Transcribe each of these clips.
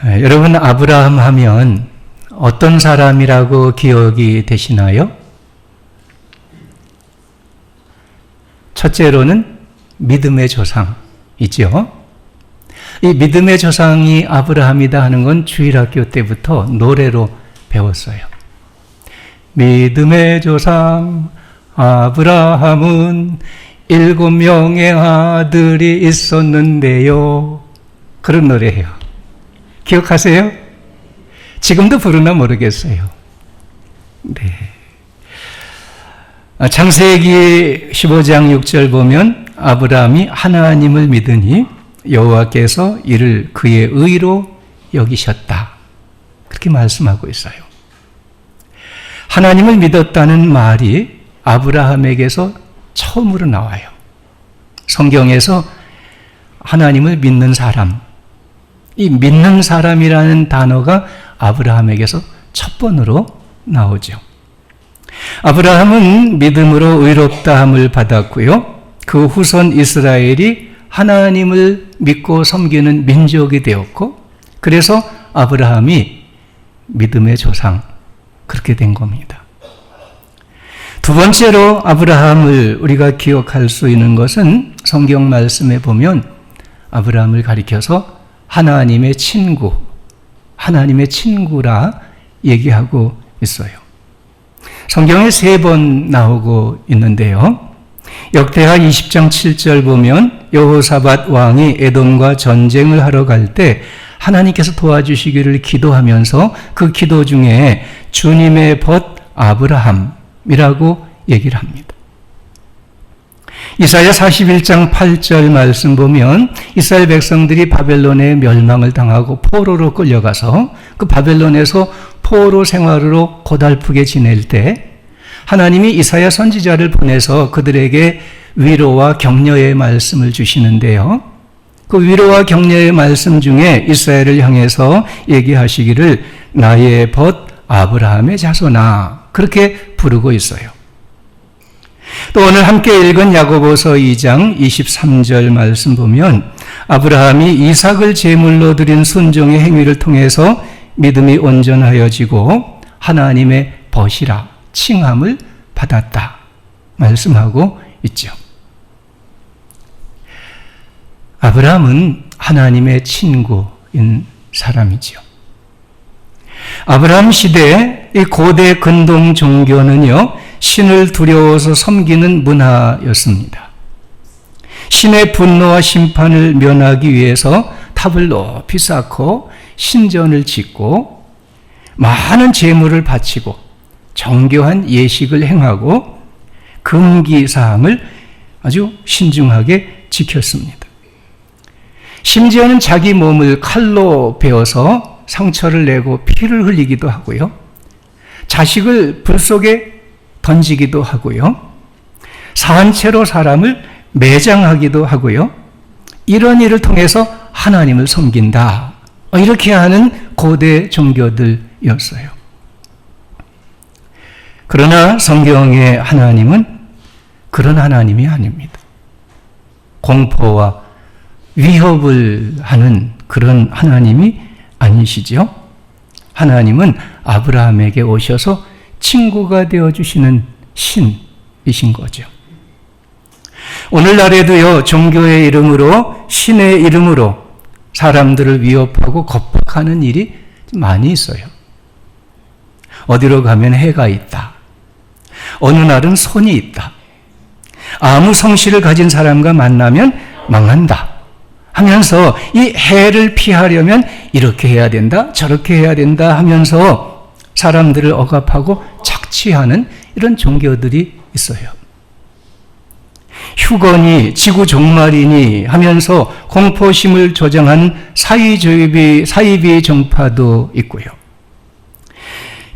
여러분, 아브라함 하면 어떤 사람이라고 기억이 되시나요? 첫째로는 믿음의 조상이죠. 이 믿음의 조상이 아브라함이다 하는 건 주일학교 때부터 노래로 배웠어요. 믿음의 조상 아브라함은 7명의 아들이 있었는데요. 그런 노래예요. 기억하세요? 지금도 부르나 모르겠어요. 네. 창세기 15장 6절 보면 아브라함이 하나님을 믿으니 여호와께서 이를 그의 의로 여기셨다. 그렇게 말씀하고 있어요. 하나님을 믿었다는 말이 아브라함에게서 처음으로 나와요. 성경에서 하나님을 믿는 사람, 이 믿는 사람이라는 단어가 아브라함에게서 첫 번으로 나오죠. 아브라함은 믿음으로 의롭다함을 받았고요. 그 후손 이스라엘이 하나님을 믿고 섬기는 민족이 되었고, 그래서 아브라함이 믿음의 조상, 그렇게 된 겁니다. 두 번째로 아브라함을 우리가 기억할 수 있는 것은 성경 말씀에 보면 아브라함을 가리켜서 하나님의 친구, 하나님의 친구라 얘기하고 있어요. 성경에 3번 나오고 있는데요. 역대하 20장 7절 보면 여호사밧 왕이 에돔과 전쟁을 하러 갈 때 하나님께서 도와주시기를 기도하면서 그 기도 중에 주님의 벗 아브라함이라고 얘기를 합니다. 이사야 41장 8절 말씀 보면 이스라엘 백성들이 바벨론에 멸망을 당하고 포로로 끌려가서 그 바벨론에서 포로 생활으로 고달프게 지낼 때 하나님이 이사야 선지자를 보내서 그들에게 위로와 격려의 말씀을 주시는데요. 그 위로와 격려의 말씀 중에 이스라엘을 향해서 얘기하시기를 나의 벗 아브라함의 자손아, 그렇게 부르고 있어요. 또 오늘 함께 읽은 야고보서 2장 23절 말씀 보면 아브라함이 이삭을 제물로 드린 순종의 행위를 통해서 믿음이 온전하여지고 하나님의 벗이라 칭함을 받았다 말씀하고 있죠. 아브라함은 하나님의 친구인 사람이죠. 아브라함 시대의 이 고대 근동 종교는요, 신을 두려워서 섬기는 문화였습니다. 신의 분노와 심판을 면하기 위해서 탑을 높이 쌓고 신전을 짓고 많은 제물을 바치고 정교한 예식을 행하고 금기사항을 아주 신중하게 지켰습니다. 심지어는 자기 몸을 칼로 베어서 상처를 내고 피를 흘리기도 하고요. 자식을 불 속에 던지기도 하고요. 산채로 사람을 매장하기도 하고요. 이런 일을 통해서 하나님을 섬긴다. 이렇게 하는 고대 종교들이었어요. 그러나 성경의 하나님은 그런 하나님이 아닙니다. 공포와 위협을 하는 그런 하나님이 아니시죠? 하나님은 아브라함에게 오셔서 친구가 되어주시는 신이신 거죠. 오늘날에도요, 종교의 이름으로, 신의 이름으로 사람들을 위협하고 겁박하는 일이 많이 있어요. 어디로 가면 해가 있다. 어느 날은 손이 있다. 아무 성실을 가진 사람과 만나면 망한다. 하면서 이 해를 피하려면 이렇게 해야 된다, 저렇게 해야 된다 하면서 사람들을 억압하고 착취하는 이런 종교들이 있어요. 휴거니 지구 종말이니 하면서 공포심을 조장하는 사이비 종파도 있고요.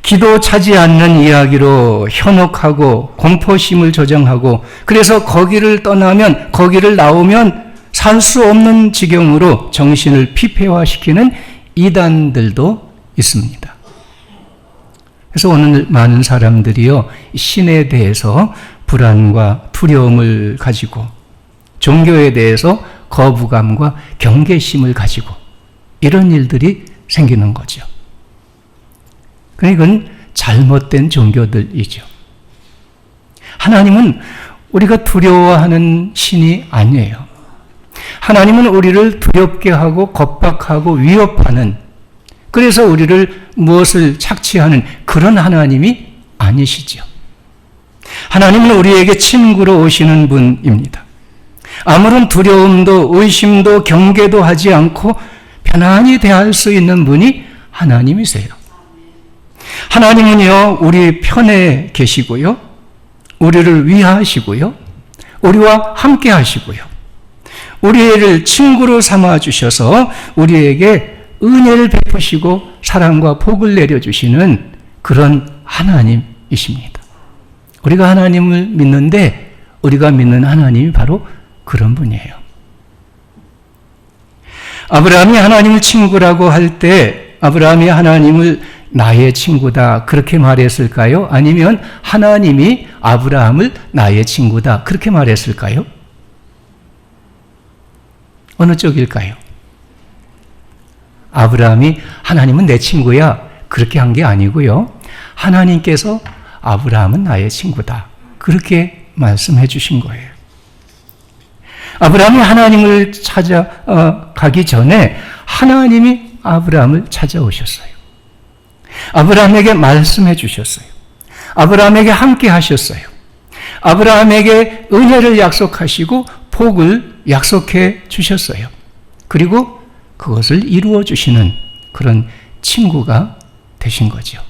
기도 차지 않는 이야기로 현혹하고 공포심을 조장하고 그래서 거기를 떠나면 거기를 나오면 살 수 없는 지경으로 정신을 피폐화시키는 이단들도 있습니다. 그래서 오늘 많은 사람들이요, 신에 대해서 불안과 두려움을 가지고 종교에 대해서 거부감과 경계심을 가지고 이런 일들이 생기는 거죠. 그러니까 이건 잘못된 종교들이죠. 하나님은 우리가 두려워하는 신이 아니에요. 하나님은 우리를 두렵게 하고 겁박하고 위협하는, 그래서 우리를 무엇을 착취하는 그런 하나님이 아니시죠. 하나님은 우리에게 친구로 오시는 분입니다. 아무런 두려움도 의심도 경계도 하지 않고 편안히 대할 수 있는 분이 하나님이세요. 하나님은요, 우리 편에 계시고요, 우리를 위하시고요, 우리와 함께 하시고요, 우리를 친구로 삼아 주셔서 우리에게 은혜를 베푸시고 사랑과 복을 내려주시는 그런 하나님이십니다. 우리가 하나님을 믿는데 우리가 믿는 하나님이 바로 그런 분이에요. 아브라함이 하나님을 친구라고 할 때 아브라함이 하나님을 나의 친구다 그렇게 말했을까요? 아니면 하나님이 아브라함을 나의 친구다 그렇게 말했을까요? 어느 쪽일까요? 아브라함이 하나님은 내 친구야 그렇게 한 게 아니고요. 하나님께서 아브라함은 나의 친구다 그렇게 말씀해 주신 거예요. 아브라함이 하나님을 찾아가기 전에 하나님이 아브라함을 찾아오셨어요. 아브라함에게 말씀해 주셨어요. 아브라함에게 함께 하셨어요. 아브라함에게 은혜를 약속하시고 복을 약속해 주셨어요. 그리고 그것을 이루어 주시는 그런 친구가 되신 거죠.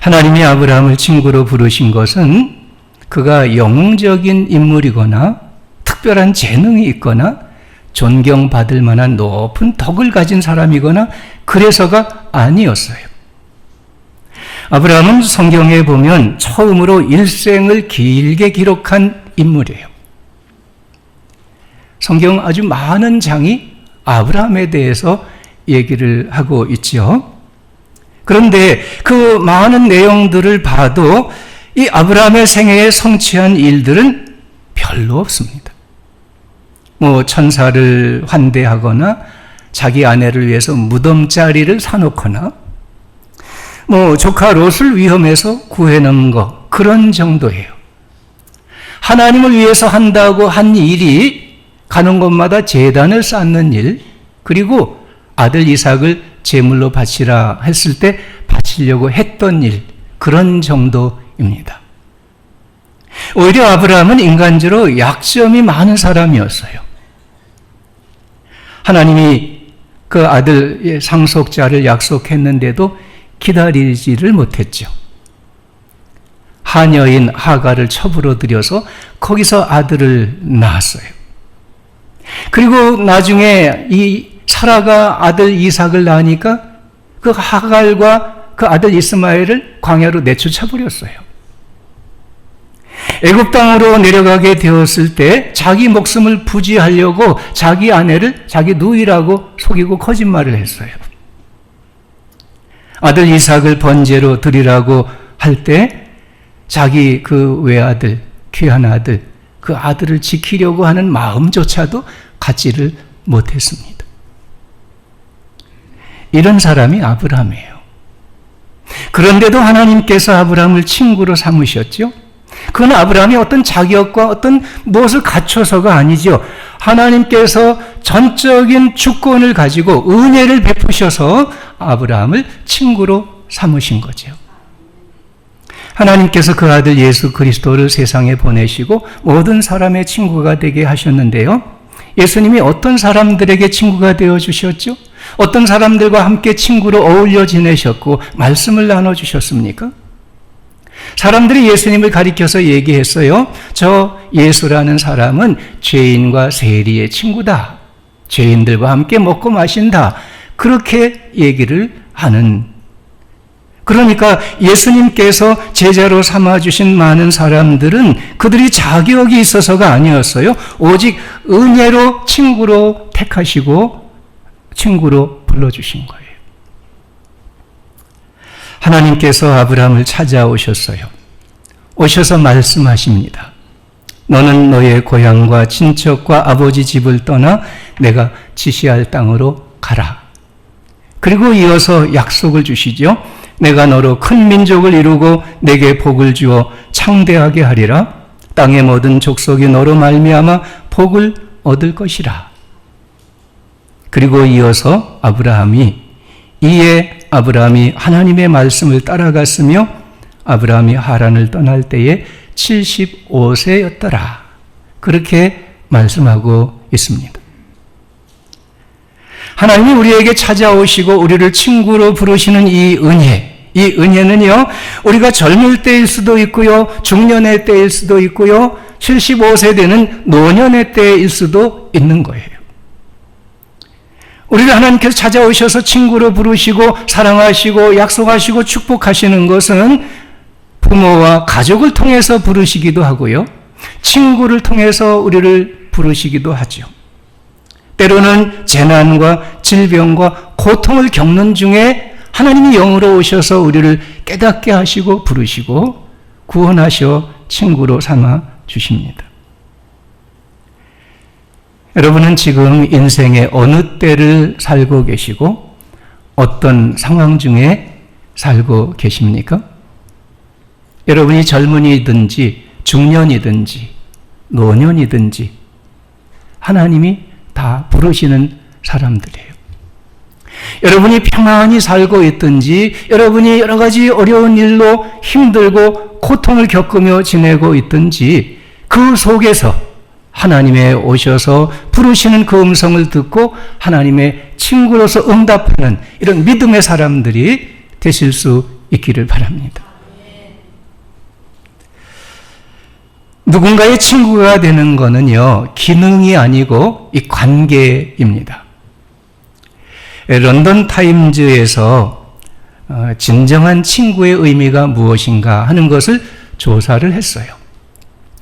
하나님이 아브라함을 친구로 부르신 것은 그가 영웅적인 인물이거나 특별한 재능이 있거나 존경받을 만한 높은 덕을 가진 사람이거나 그래서가 아니었어요. 아브라함은 성경에 보면 처음으로 일생을 길게 기록한 인물이에요. 성경 아주 많은 장이 아브라함에 대해서 얘기를 하고 있죠. 그런데 그 많은 내용들을 봐도 이 아브라함의 생애에 성취한 일들은 별로 없습니다. 천사를 환대하거나 자기 아내를 위해서 무덤자리를 사놓거나 조카 롯을 위험해서 구해놓은 것 그런 정도예요. 하나님을 위해서 한다고 한 일이 가는 곳마다 제단을 쌓는 일, 그리고 아들 이삭을 제물로 바치라 했을 때 바치려고 했던 일, 그런 정도입니다. 오히려 아브라함은 인간적으로 약점이 많은 사람이었어요. 하나님이 그 아들의 상속자를 약속했는데도 기다리지를 못했죠. 하녀인 하가를 첩으로 들여서 거기서 아들을 낳았어요. 그리고 나중에 이 사라가 아들 이삭을 낳으니까 그 하갈과 그 아들 이스마엘을 광야로 내쫓아버렸어요. 애굽 땅으로 내려가게 되었을 때 자기 목숨을 부지하려고 자기 아내를 자기 누이라고 속이고 거짓말을 했어요. 아들 이삭을 번제로 드리라고 할 때 자기 그 외아들, 귀한 아들, 그 아들을 지키려고 하는 마음조차도 갖지를 못했습니다. 이런 사람이 아브라함이에요. 그런데도 하나님께서 아브라함을 친구로 삼으셨죠. 그건 아브라함이 어떤 자격과 어떤 무엇을 갖춰서가 아니죠. 하나님께서 전적인 주권을 가지고 은혜를 베푸셔서 아브라함을 친구로 삼으신 거죠. 하나님께서 그 아들 예수 그리스도를 세상에 보내시고 모든 사람의 친구가 되게 하셨는데요. 예수님이 어떤 사람들에게 친구가 되어 주셨죠? 어떤 사람들과 함께 친구로 어울려 지내셨고 말씀을 나눠주셨습니까? 사람들이 예수님을 가리켜서 얘기했어요. 저 예수라는 사람은 죄인과 세리의 친구다. 죄인들과 함께 먹고 마신다. 그렇게 얘기를 하는. 그러니까 예수님께서 제자로 삼아주신 많은 사람들은 그들이 자격이 있어서가 아니었어요. 오직 은혜로 친구로 택하시고 친구로 불러주신 거예요. 하나님께서 아브라함을 찾아오셨어요. 오셔서 말씀하십니다. 너는 너의 고향과 친척과 아버지 집을 떠나 내가 지시할 땅으로 가라. 그리고 이어서 약속을 주시죠. 내가 너로 큰 민족을 이루고 내게 복을 주어 창대하게 하리라. 땅의 모든 족속이 너로 말미암아 복을 얻을 것이라. 그리고 이어서 이에 아브라함이 하나님의 말씀을 따라갔으며 아브라함이 하란을 떠날 때에 75세였더라. 그렇게 말씀하고 있습니다. 하나님이 우리에게 찾아오시고 우리를 친구로 부르시는 이 은혜는요, 우리가 젊을 때일 수도 있고요, 중년의 때일 수도 있고요, 75세 되는 노년의 때일 수도 있는 거예요. 우리를 하나님께서 찾아오셔서 친구로 부르시고 사랑하시고 약속하시고 축복하시는 것은 부모와 가족을 통해서 부르시기도 하고요, 친구를 통해서 우리를 부르시기도 하죠. 때로는 재난과 질병과 고통을 겪는 중에 하나님이 영으로 오셔서 우리를 깨닫게 하시고 부르시고 구원하셔 친구로 삼아 주십니다. 여러분은 지금 인생의 어느 때를 살고 계시고 어떤 상황 중에 살고 계십니까? 여러분이 젊은이든지 중년이든지 노년이든지 하나님이 다 부르시는 사람들이에요. 여러분이 평안히 살고 있든지 여러분이 여러 가지 어려운 일로 힘들고 고통을 겪으며 지내고 있든지 그 속에서 하나님의 오셔서 부르시는 그 음성을 듣고 하나님의 친구로서 응답하는 이런 믿음의 사람들이 되실 수 있기를 바랍니다. 누군가의 친구가 되는 것은요, 기능이 아니고 이 관계입니다. 런던 타임즈에서 진정한 친구의 의미가 무엇인가 하는 것을 조사를 했어요.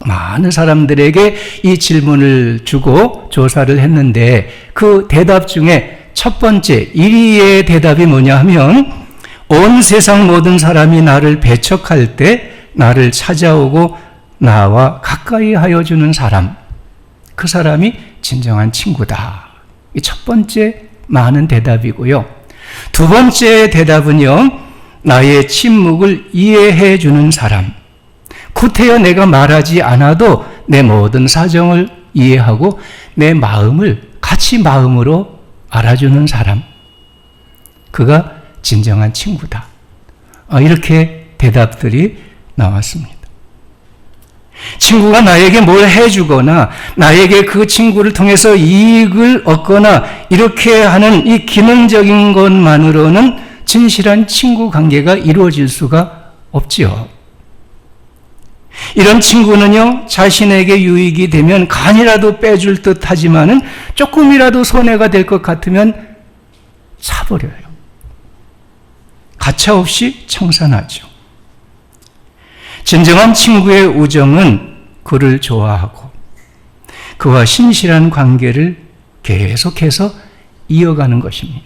많은 사람들에게 이 질문을 주고 조사를 했는데 그 대답 중에 첫 번째 1위의 대답이 뭐냐 하면, 온 세상 모든 사람이 나를 배척할 때 나를 찾아오고 나와 가까이 하여 주는 사람, 그 사람이 진정한 친구다. 이 첫 번째 많은 대답이고요. 두 번째 대답은요, 나의 침묵을 이해해 주는 사람, 구태여 내가 말하지 않아도 내 모든 사정을 이해하고 내 마음을 같이 마음으로 알아주는 사람, 그가 진정한 친구다. 이렇게 대답들이 나왔습니다. 친구가 나에게 뭘 해주거나 나에게 그 친구를 통해서 이익을 얻거나 이렇게 하는 이 기능적인 것만으로는 진실한 친구 관계가 이루어질 수가 없지요. 이런 친구는요, 자신에게 유익이 되면 간이라도 빼줄 듯 하지만은 조금이라도 손해가 될 것 같으면 사버려요. 가차없이 청산하죠. 진정한 친구의 우정은 그를 좋아하고 그와 신실한 관계를 계속해서 이어가는 것입니다.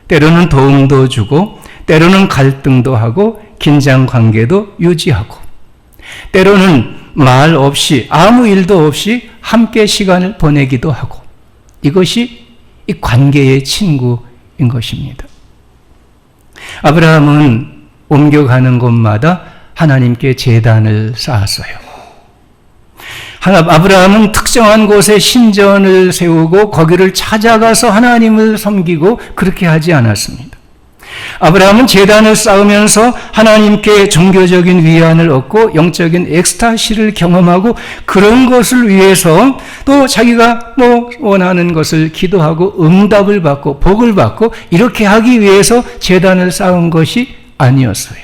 때로는 도움도 주고 때로는 갈등도 하고 긴장 관계도 유지하고 때로는 말 없이 아무 일도 없이 함께 시간을 보내기도 하고, 이것이 이 관계의 친구인 것입니다. 아브라함은 옮겨가는 곳마다 하나님께 제단을 쌓았어요. 아브라함은 특정한 곳에 신전을 세우고 거기를 찾아가서 하나님을 섬기고 그렇게 하지 않았습니다. 아브라함은 제단을 쌓으면서 하나님께 종교적인 위안을 얻고 영적인 엑스타시를 경험하고 그런 것을 위해서 또 자기가 원하는 것을 기도하고 응답을 받고 복을 받고 이렇게 하기 위해서 제단을 쌓은 것이 아니었어요.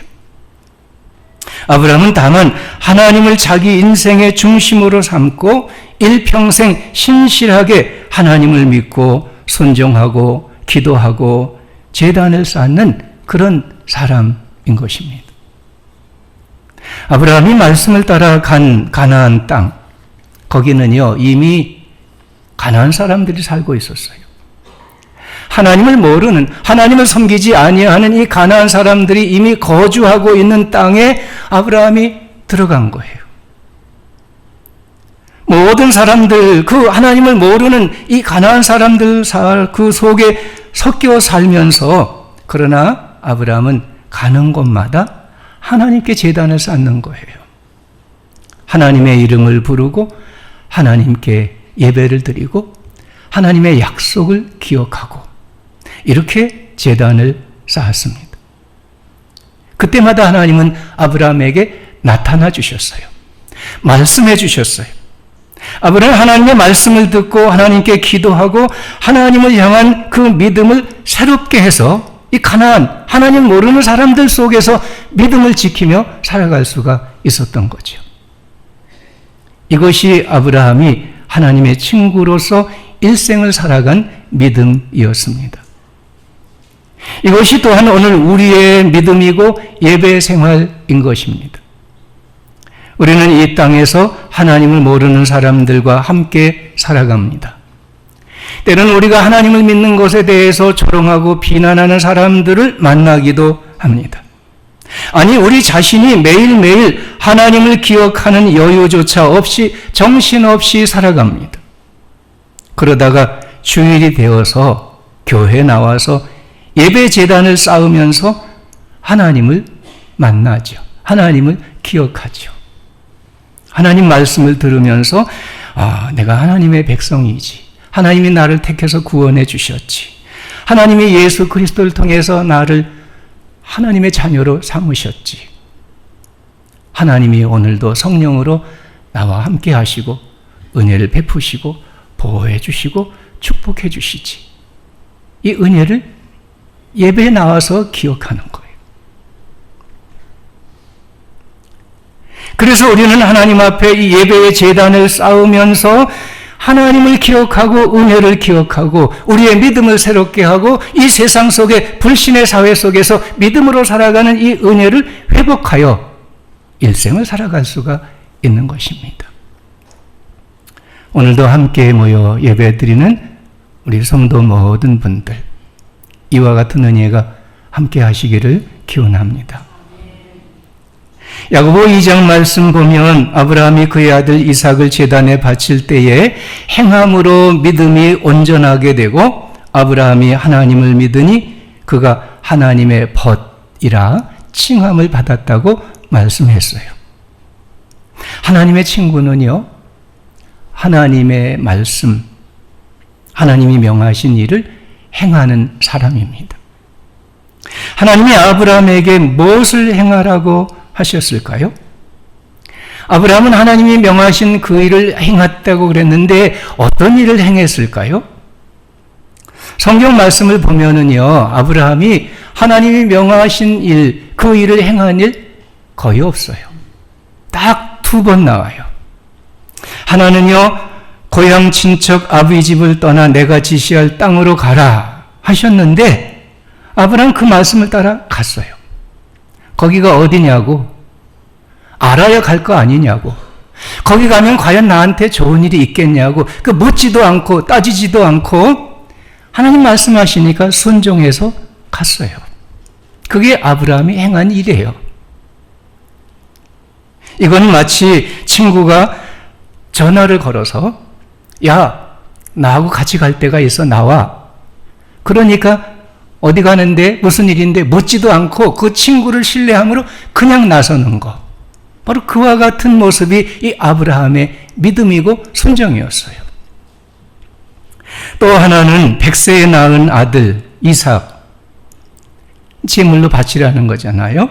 아브라함은 다만 하나님을 자기 인생의 중심으로 삼고 일평생 신실하게 하나님을 믿고 순종하고 기도하고 제단을 쌓는 그런 사람인 것입니다. 아브라함이 말씀을 따라 간 가나안 땅, 거기는요 이미 가나안 사람들이 살고 있었어요. 하나님을 모르는, 하나님을 섬기지 아니하는 이 가나안 사람들이 이미 거주하고 있는 땅에 아브라함이 들어간 거예요. 모든 사람들, 그 하나님을 모르는 이 가나안 사람들 그 속에 섞여 살면서 그러나 아브라함은 가는 곳마다 하나님께 제단을 쌓는 거예요. 하나님의 이름을 부르고 하나님께 예배를 드리고 하나님의 약속을 기억하고 이렇게 제단을 쌓았습니다. 그때마다 하나님은 아브라함에게 나타나 주셨어요. 말씀해 주셨어요. 아브라함은 하나님의 말씀을 듣고 하나님께 기도하고 하나님을 향한 그 믿음을 새롭게 해서 이 가나안, 하나님 모르는 사람들 속에서 믿음을 지키며 살아갈 수가 있었던 거죠. 이것이 아브라함이 하나님의 친구로서 일생을 살아간 믿음이었습니다. 이것이 또한 오늘 우리의 믿음이고 예배 생활인 것입니다. 우리는 이 땅에서 하나님을 모르는 사람들과 함께 살아갑니다. 때로는 우리가 하나님을 믿는 것에 대해서 조롱하고 비난하는 사람들을 만나기도 합니다. 아니, 우리 자신이 매일매일 하나님을 기억하는 여유조차 없이 정신없이 살아갑니다. 그러다가 주일이 되어서 교회에 나와서 예배 제단을 쌓으면서 하나님을 만나죠. 하나님을 기억하죠. 하나님 말씀을 들으면서 내가 하나님의 백성이지. 하나님이 나를 택해서 구원해 주셨지. 하나님이 예수 그리스도를 통해서 나를 하나님의 자녀로 삼으셨지. 하나님이 오늘도 성령으로 나와 함께 하시고 은혜를 베푸시고 보호해 주시고 축복해 주시지. 이 은혜를 예배에 나와서 기억하는 거예요. 그래서 우리는 하나님 앞에 이 예배의 제단을 쌓으면서 하나님을 기억하고 은혜를 기억하고 우리의 믿음을 새롭게 하고 이 세상 속에 불신의 사회 속에서 믿음으로 살아가는 이 은혜를 회복하여 일생을 살아갈 수가 있는 것입니다. 오늘도 함께 모여 예배드리는 우리 성도 모든 분들, 이와 같은 은혜가 함께 하시기를 기원합니다. 야고보 2장 말씀 보면 아브라함이 그의 아들 이삭을 제단에 바칠 때에 행함으로 믿음이 온전하게 되고 아브라함이 하나님을 믿으니 그가 하나님의 벗이라 칭함을 받았다고 말씀했어요. 하나님의 친구는요, 하나님의 말씀, 하나님이 명하신 일을 행하는 사람입니다. 하나님이 아브라함에게 무엇을 행하라고 하셨을까요? 아브라함은 하나님이 명하신 그 일을 행했다고 그랬는데 어떤 일을 행했을까요? 성경 말씀을 보면은요, 아브라함이 하나님이 명하신 일, 그 일을 행한 일 거의 없어요. 딱 2번 나와요. 하나는요, 고향 친척 아비 집을 떠나 내가 지시할 땅으로 가라 하셨는데 아브라함 그 말씀을 따라 갔어요. 거기가 어디냐고, 알아야 갈 거 아니냐고, 거기 가면 과연 나한테 좋은 일이 있겠냐고, 그 묻지도 않고 따지지도 않고 하나님 말씀하시니까 순종해서 갔어요. 그게 아브라함이 행한 일이에요. 이건 마치 친구가 전화를 걸어서 야, 나하고 같이 갈 데가 있어, 나와. 그러니까 어디 가는데 무슨 일인데 묻지도 않고 그 친구를 신뢰함으로 그냥 나서는 것. 바로 그와 같은 모습이 이 아브라함의 믿음이고 순종이었어요. 또 하나는 100세에 낳은 아들 이삭, 제물로 바치라는 거잖아요.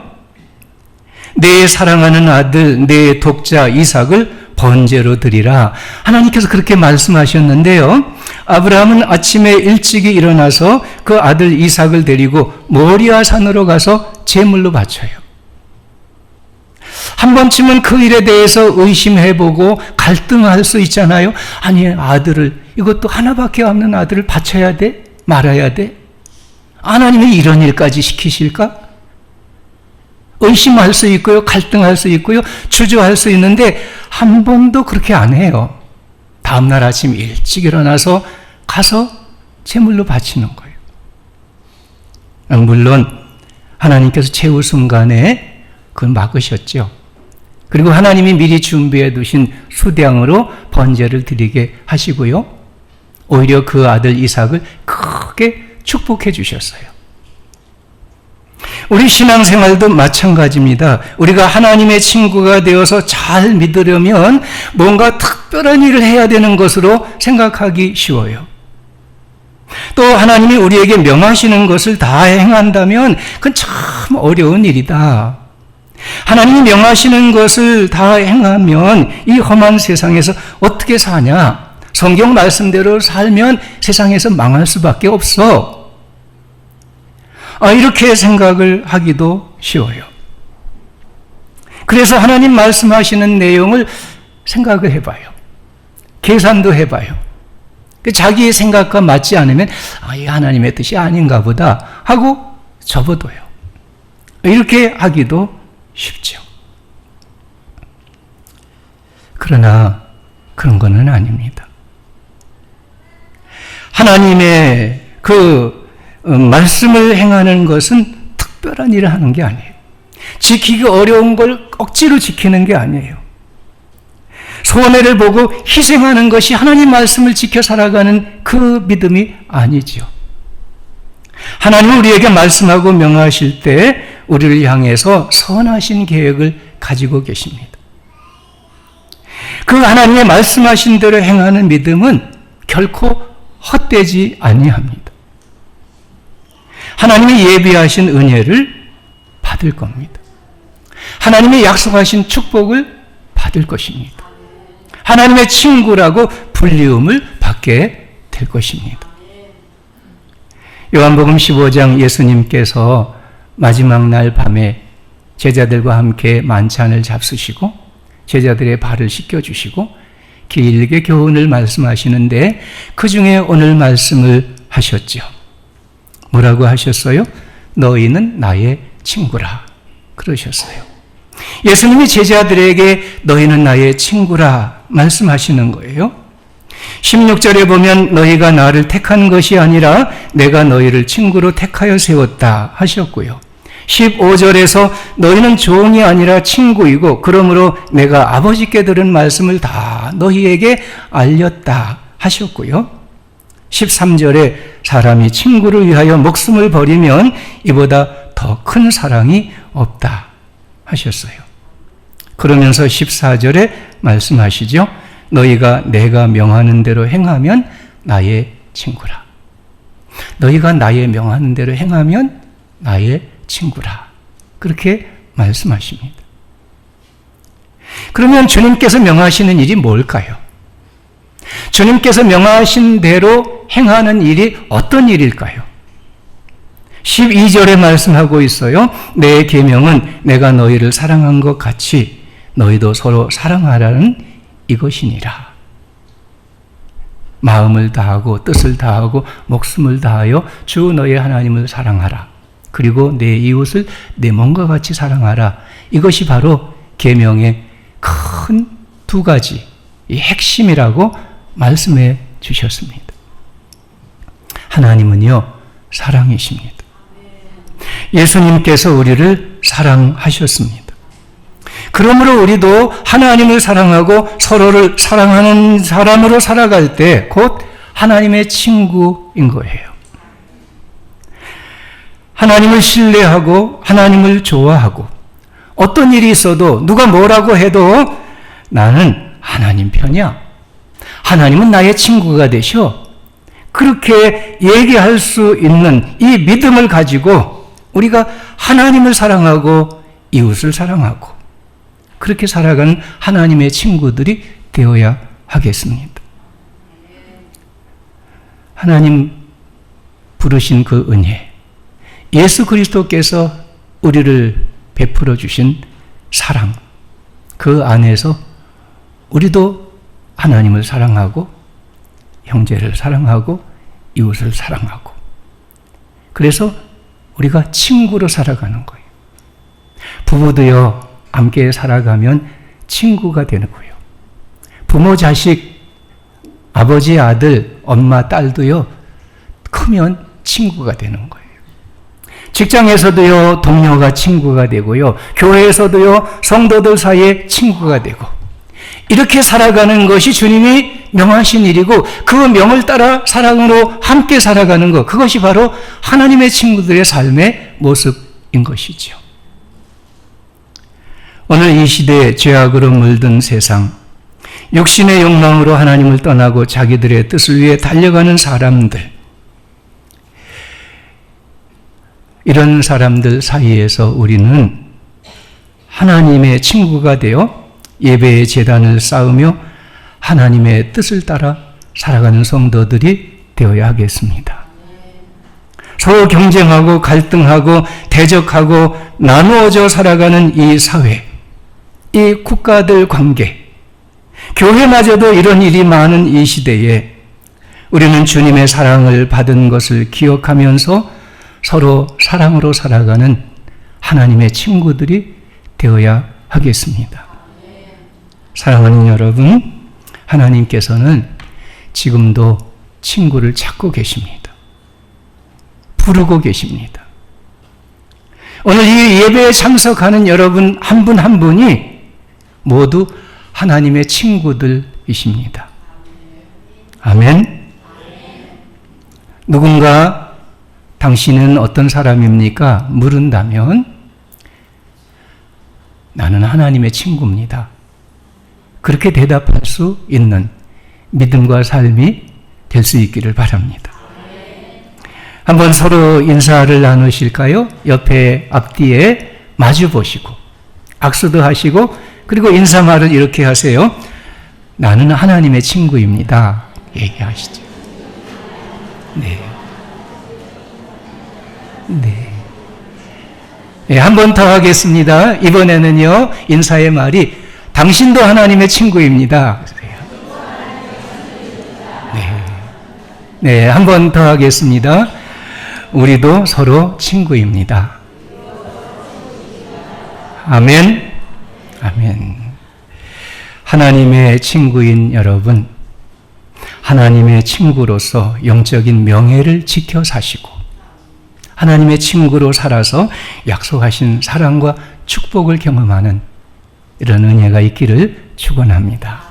내 사랑하는 아들, 내 독자 이삭을 번제로 드리라. 하나님께서 그렇게 말씀하셨는데요. 아브라함은 아침에 일찍이 일어나서 그 아들 이삭을 데리고 모리아 산으로 가서 제물로 바쳐요. 한 번쯤은 그 일에 대해서 의심해보고 갈등할 수 있잖아요. 아니, 아들을, 이것도 하나밖에 없는 아들을 바쳐야 돼? 말아야 돼? 하나님이 이런 일까지 시키실까? 의심할 수 있고요, 갈등할 수 있고요, 주저할 수 있는데 한 번도 그렇게 안 해요. 다음날 아침 일찍 일어나서 가서 제물로 바치는 거예요. 물론 하나님께서 최후 순간에 그걸 막으셨죠. 그리고 하나님이 미리 준비해 두신 수량으로 번제를 드리게 하시고요, 오히려 그 아들 이삭을 크게 축복해 주셨어요. 우리 신앙생활도 마찬가지입니다. 우리가 하나님의 친구가 되어서 잘 믿으려면 뭔가 특별한 일을 해야 되는 것으로 생각하기 쉬워요. 또 하나님이 우리에게 명하시는 것을 다 행한다면 그건 참 어려운 일이다. 하나님이 명하시는 것을 다 행하면 이 험한 세상에서 어떻게 사냐? 성경 말씀대로 살면 세상에서 망할 수밖에 없어. 이렇게 생각을 하기도 쉬워요. 그래서 하나님 말씀하시는 내용을 생각을 해봐요. 계산도 해봐요. 자기의 생각과 맞지 않으면 이 하나님의 뜻이 아닌가 보다 하고 접어둬요. 이렇게 하기도 쉽죠. 그러나 그런 것은 아닙니다. 하나님의 그 말씀을 행하는 것은 특별한 일을 하는 게 아니에요. 지키기 어려운 걸 억지로 지키는 게 아니에요. 손해를 보고 희생하는 것이 하나님 말씀을 지켜 살아가는 그 믿음이 아니죠. 하나님은 우리에게 말씀하고 명하실 때 우리를 향해서 선하신 계획을 가지고 계십니다. 그 하나님의 말씀하신 대로 행하는 믿음은 결코 헛되지 아니합니다. 하나님이 예비하신 은혜를 받을 겁니다. 하나님이 약속하신 축복을 받을 것입니다. 하나님의 친구라고 불리움을 받게 될 것입니다. 요한복음 15장 예수님께서 마지막 날 밤에 제자들과 함께 만찬을 잡수시고 제자들의 발을 씻겨주시고 길게 교훈을 말씀하시는데 그 중에 오늘 말씀을 하셨죠. 뭐라고 하셨어요? 너희는 나의 친구라 그러셨어요. 예수님이 제자들에게 너희는 나의 친구라 말씀하시는 거예요. 16절에 보면 너희가 나를 택한 것이 아니라 내가 너희를 친구로 택하여 세웠다 하셨고요. 15절에서 너희는 종이 아니라 친구이고 그러므로 내가 아버지께 들은 말씀을 다 너희에게 알렸다 하셨고요. 13절에 사람이 친구를 위하여 목숨을 버리면 이보다 더 큰 사랑이 없다 하셨어요. 그러면서 14절에 말씀하시죠. 너희가 내가 명하는 대로 행하면 나의 친구라. 너희가 나의 명하는 대로 행하면 나의 친구라. 그렇게 말씀하십니다. 그러면 주님께서 명하시는 일이 뭘까요? 주님께서 명하신 대로 행하는 일이 어떤 일일까요? 12절에 말씀하고 있어요. 내 계명은 내가 너희를 사랑한 것 같이 너희도 서로 사랑하라는 이것이니라. 마음을 다하고 뜻을 다하고 목숨을 다하여 주 너희 하나님을 사랑하라. 그리고 내 이웃을 내 몸과 같이 사랑하라. 이것이 바로 계명의 큰 두 가지 이 핵심이라고 말씀해 주셨습니다. 하나님은요 사랑이십니다. 예수님께서 우리를 사랑하셨습니다. 그러므로 우리도 하나님을 사랑하고 서로를 사랑하는 사람으로 살아갈 때 곧 하나님의 친구인 거예요. 하나님을 신뢰하고 하나님을 좋아하고 어떤 일이 있어도 누가 뭐라고 해도 나는 하나님 편이야. 하나님은 나의 친구가 되셔. 그렇게 얘기할 수 있는 이 믿음을 가지고 우리가 하나님을 사랑하고 이웃을 사랑하고 그렇게 살아가는 하나님의 친구들이 되어야 하겠습니다. 하나님 부르신 그 은혜, 예수 그리스도께서 우리를 베풀어 주신 사랑, 그 안에서 우리도 하나님을 사랑하고 형제를 사랑하고 이웃을 사랑하고 그래서 우리가 친구로 살아가는 거예요. 부부도요 함께 살아가면 친구가 되는 거예요. 부모 자식, 아버지 아들, 엄마 딸도요 크면 친구가 되는 거예요. 직장에서도요 동료가 친구가 되고요 교회에서도요 성도들 사이에 친구가 되고 이렇게 살아가는 것이 주님이 명하신 일이고 그 명을 따라 사랑으로 함께 살아가는 것, 그것이 바로 하나님의 친구들의 삶의 모습인 것이죠. 오늘 이 시대에 죄악으로 물든 세상, 육신의 욕망으로 하나님을 떠나고 자기들의 뜻을 위해 달려가는 사람들, 이런 사람들 사이에서 우리는 하나님의 친구가 되어 예배의 제단을 쌓으며 하나님의 뜻을 따라 살아가는 성도들이 되어야 하겠습니다. 서로 경쟁하고 갈등하고 대적하고 나누어져 살아가는 이 사회, 이 국가들 관계, 교회마저도 이런 일이 많은 이 시대에 우리는 주님의 사랑을 받은 것을 기억하면서 서로 사랑으로 살아가는 하나님의 친구들이 되어야 하겠습니다. 사랑하는 여러분, 하나님께서는 지금도 친구를 찾고 계십니다. 부르고 계십니다. 오늘 이 예배에 참석하는 여러분 한 분 한 분이 모두 하나님의 친구들이십니다. 아멘. 누군가 당신은 어떤 사람입니까? 물은다면 나는 하나님의 친구입니다. 그렇게 대답할 수 있는 믿음과 삶이 될 수 있기를 바랍니다. 한번 서로 인사를 나누실까요? 옆에 앞뒤에 마주 보시고 악수도 하시고 그리고 인사말을 이렇게 하세요. 나는 하나님의 친구입니다. 얘기하시죠. 네. 네. 네, 한 번 더 하겠습니다. 이번에는요, 인사의 말이 당신도 하나님의 친구입니다. 네. 네, 한 번 더 하겠습니다. 우리도 서로 친구입니다. 아멘. 아멘. 하나님의 친구인 여러분, 하나님의 친구로서 영적인 명예를 지켜 사시고 하나님의 친구로 살아서 약속하신 사랑과 축복을 경험하는 이런 은혜가 있기를 축원합니다.